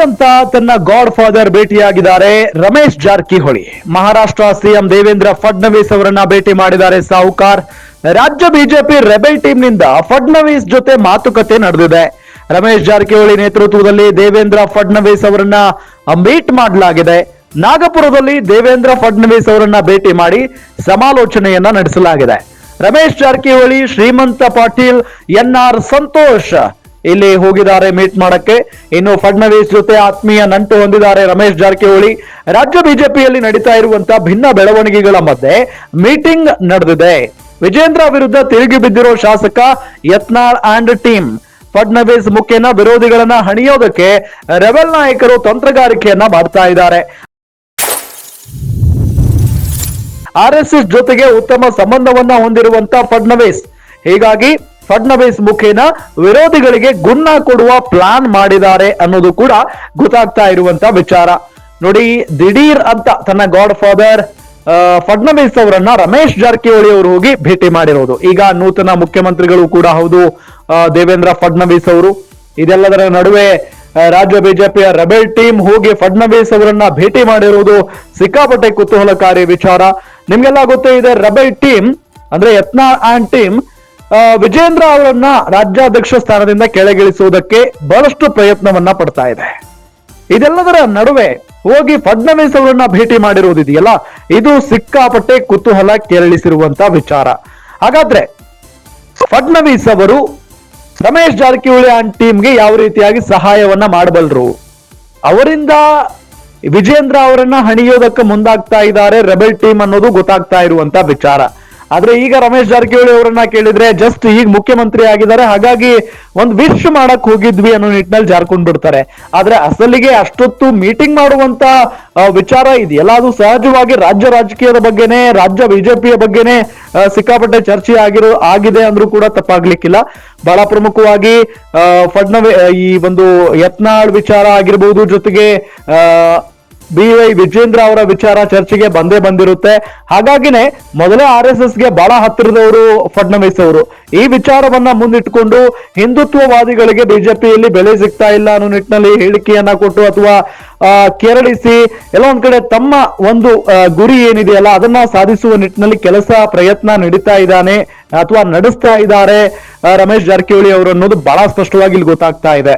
ಶ್ರೀಮಂತ ತನ್ನ godfather ಭೇಟಿಯಾಗಿದ್ದಾರೆ ರಮೇಶ್ ಜಾರಕಿಹೊಳಿ. ಮಹಾರಾಷ್ಟ್ರ ಸಿಎಂ ದೇವೇಂದ್ರ ಫಡ್ನವೀಸ್ ಅವರನ್ನ ಭೇಟಿ ಮಾಡಿದ್ದಾರೆ ಸಾಹುಕಾರ್. ರಾಜ್ಯ ಬಿಜೆಪಿ ರೆಬೆಲ್ ಟೀಮ್ ನಿಂದ ಫಡ್ನವೀಸ್ ಜೊತೆ ಮಾತುಕತೆ ನಡೆದಿದೆ. ರಮೇಶ್ ಜಾರಕಿಹೊಳಿ ನೇತೃತ್ವದಲ್ಲಿ ದೇವೇಂದ್ರ ಫಡ್ನವೀಸ್ ಅವರನ್ನ ಮೀಟ್ ಮಾಡಲಾಗಿದೆ. ನಾಗಪುರದಲ್ಲಿ ದೇವೇಂದ್ರ ಫಡ್ನವೀಸ್ ಅವರನ್ನ ಭೇಟಿ ಮಾಡಿ ಸಮಾಲೋಚನೆಯನ್ನ ನಡೆಸಲಾಗಿದೆ. ರಮೇಶ್ ಜಾರಕಿಹೊಳಿ, ಶ್ರೀಮಂತ ಪಾಟೀಲ್, ಎನ್ಆರ್ ಸಂತೋಷ್ ಇಲ್ಲಿ ಹೋಗಿದ್ದಾರೆ ಮೀಟ್ ಮಾಡಕ್ಕೆ. ಇನ್ನು ಫಡ್ನವೀಸ್ ಜೊತೆ ಆತ್ಮೀಯ ನಂಟು ಹೊಂದಿದ್ದಾರೆ ರಮೇಶ್ ಜಾರಕಿಹೊಳಿ. ರಾಜ್ಯ ಬಿಜೆಪಿಯಲ್ಲಿ ನಡೀತಾ ಇರುವಂತಹ ಭಿನ್ನ ಬೆಳವಣಿಗೆಗಳ ಮಧ್ಯೆ ಮೀಟಿಂಗ್ ನಡೆದಿದೆ. ವಿಜೇಂದ್ರ ವಿರುದ್ಧ ತಿರುಗಿ ಬಿದ್ದಿರೋ ಶಾಸಕ ಯತ್ನಾಳ್ ಅಂಡ್ ಟೀಮ್ ಫಡ್ನವೀಸ್ ಮುಖೇನ ವಿರೋಧಿಗಳನ್ನ ಹಣಿಯೋದಕ್ಕೆ ರೆಬೆಲ್ ನಾಯಕರು ತಂತ್ರಗಾರಿಕೆಯನ್ನ ಮಾಡ್ತಾ ಇದ್ದಾರೆ. ಆರ್ಎಸ್ಎಸ್ ಜೊತೆಗೆ ಉತ್ತಮ ಸಂಬಂಧವನ್ನ ಹೊಂದಿರುವಂತ ಫಡ್ನವೀಸ್, ಹೀಗಾಗಿ ಫಡ್ನವೀಸ್ ಮುಖೇನ ವಿರೋಧಿಗಳಿಗೆ ಗುನ್ನ ಕೊಡುವ ಪ್ಲಾನ್ ಮಾಡಿದ್ದಾರೆ ಅನ್ನೋದು ಕೂಡ ಗೊತ್ತಾಗ್ತಾ ಇರುವಂತ ವಿಚಾರ. ನೋಡಿ, ದಿಢೀರ್ ಅಂತ ತನ್ನ ಗಾಡ್ ಫಾದರ್ ಫಡ್ನವೀಸ್ ಅವರನ್ನ ರಮೇಶ್ ಜಾರಕಿಹೊಳಿ ಅವರು ಹೋಗಿ ಭೇಟಿ ಮಾಡಿರೋದು. ಈಗ ನೂತನ ಮುಖ್ಯಮಂತ್ರಿಗಳು ಕೂಡ ಹೌದು ದೇವೇಂದ್ರ ಫಡ್ನವೀಸ್ ಅವರು. ಇದೆಲ್ಲದರ ನಡುವೆ ರಾಜ್ಯ ಬಿಜೆಪಿಯ ರೆಬೆಲ್ ಟೀಮ್ ಹೋಗಿ ಫಡ್ನವೀಸ್ ಅವರನ್ನ ಭೇಟಿ ಮಾಡಿರುವುದು ಸಿಕ್ಕಾಪಟ್ಟೆ ಕುತೂಹಲಕಾರಿ ವಿಚಾರ. ನಿಮ್ಗೆಲ್ಲ ಗೊತ್ತೇ ಇದೆ, ರೆಬೆಲ್ ಟೀಮ್ ಅಂದ್ರೆ ಯತ್ನಾಳ್ ಅಂಡ್ ಟೀಮ್ ವಿಜೇಂದ್ರ ಅವರನ್ನ ರಾಜ್ಯಾಧ್ಯಕ್ಷ ಸ್ಥಾನದಿಂದ ಕೆಳಗಿಳಿಸುವುದಕ್ಕೆ ಬಹಳಷ್ಟು ಪ್ರಯತ್ನವನ್ನ ಪಡ್ತಾ ಇದೆ. ಇದೆಲ್ಲದರ ನಡುವೆ ಹೋಗಿ ಫಡ್ನವೀಸ್ ಅವರನ್ನ ಭೇಟಿ ಮಾಡಿರುವುದಿದೆಯಲ್ಲ, ಇದು ಸಿಕ್ಕಾಪಟ್ಟೆ ಕುತೂಹಲ ಕೆರಳಿಸಿರುವಂತ ವಿಚಾರ. ಹಾಗಾದ್ರೆ ಫಡ್ನವೀಸ್ ಅವರು ರಮೇಶ್ ಜಾರಕಿಹೊಳಿ ಅಂಡ್ ಟೀಮ್ಗೆ ಯಾವ ರೀತಿಯಾಗಿ ಸಹಾಯವನ್ನ ಮಾಡಬಲ್ಲರು, ಅವರಿಂದ ವಿಜೇಂದ್ರ ಅವರನ್ನ ಹಣಿಯೋದಕ್ಕೆ ಮುಂದಾಗ್ತಾ ಇದ್ದಾರೆ ರೆಬೆಲ್ ಟೀಮ್ ಅನ್ನೋದು ಗೊತ್ತಾಗ್ತಾ ಇರುವಂತ ವಿಚಾರ. ಆದ್ರೆ ಈಗ ರಮೇಶ್ ಜಾರಕಿಹೊಳಿ ಅವರನ್ನ ಕೇಳಿದ್ರೆ ಜಸ್ಟ್ ಈಗ ಮುಖ್ಯಮಂತ್ರಿ ಆಗಿದ್ದಾರೆ, ಹಾಗಾಗಿ ಒಂದು ವಿಶ್ ಮಾಡಕ್ ಹೋಗಿದ್ವಿ ಅನ್ನೋ ನಿಟ್ಟಿನಲ್ಲಿ ಜಾರ್ಕೊಂಡ್ ಬಿಡ್ತಾರೆ. ಆದ್ರೆ ಅಸಲಿಗೆ ಅಷ್ಟೊತ್ತು ಮೀಟಿಂಗ್ ಮಾಡುವಂತ ವಿಚಾರ ಇದೆಯಲ್ಲ, ಅದು ಸಹಜವಾಗಿ ರಾಜ್ಯ ರಾಜಕೀಯದ ಬಗ್ಗೆನೆ, ರಾಜ್ಯ ಬಿಜೆಪಿಯ ಬಗ್ಗೆನೆ ಸಿಕ್ಕಾಪಟ್ಟೆ ಚರ್ಚೆ ಆಗಿದೆ ಅಂದ್ರೂ ಕೂಡ ತಪ್ಪಾಗ್ಲಿಕ್ಕಿಲ್ಲ. ಬಹಳ ಪ್ರಮುಖವಾಗಿ ಈ ಒಂದು ಯತ್ನಾಳ್ ವಿಚಾರ ಆಗಿರ್ಬೋದು, ಜೊತೆಗೆ BY ವಿಜೇಂದ್ರ ಅವರ ವಿಚಾರ ಚರ್ಚೆಗೆ ಬಂದಿರುತ್ತೆ. ಹಾಗಾಗಿನೇ ಮೊದಲೇ RSS ಗೆ ಬಹಳ ಹತ್ತಿರದವರು ಫಡ್ನವೀಸ್ ಅವರು. ಈ ವಿಚಾರವನ್ನ ಮುಂದಿಟ್ಟುಕೊಂಡು ಹಿಂದುತ್ವವಾದಿಗಳಿಗೆ ಬಿಜೆಪಿಯಲ್ಲಿ ಬೆಲೆ ಸಿಗ್ತಾ ಇಲ್ಲ ಅನ್ನೋ ನಿಟ್ಟಿನಲ್ಲಿ ಹೇಳಿಕೆಯನ್ನ ಕೊಟ್ಟು ಅಥವಾ ಕೆರಳಿಸಿ ಎಲ್ಲ ಒಂದ್ ಕಡೆ ತಮ್ಮ ಒಂದು ಗುರಿ ಏನಿದೆಯಲ್ಲ ಅದನ್ನ ಸಾಧಿಸುವ ನಿಟ್ಟಿನಲ್ಲಿ ಪ್ರಯತ್ನ ನಡೀತಾ ಇದ್ದಾನೆ ಅಥವಾ ನಡೆಸ್ತಾ ಇದ್ದಾರೆ ರಮೇಶ್ ಜಾರಕಿಹೊಳಿ ಅವರು ಅನ್ನೋದು ಬಹಳ ಸ್ಪಷ್ಟವಾಗಿ ಇಲ್ಲಿ ಗೊತ್ತಾಗ್ತಾ ಇದೆ.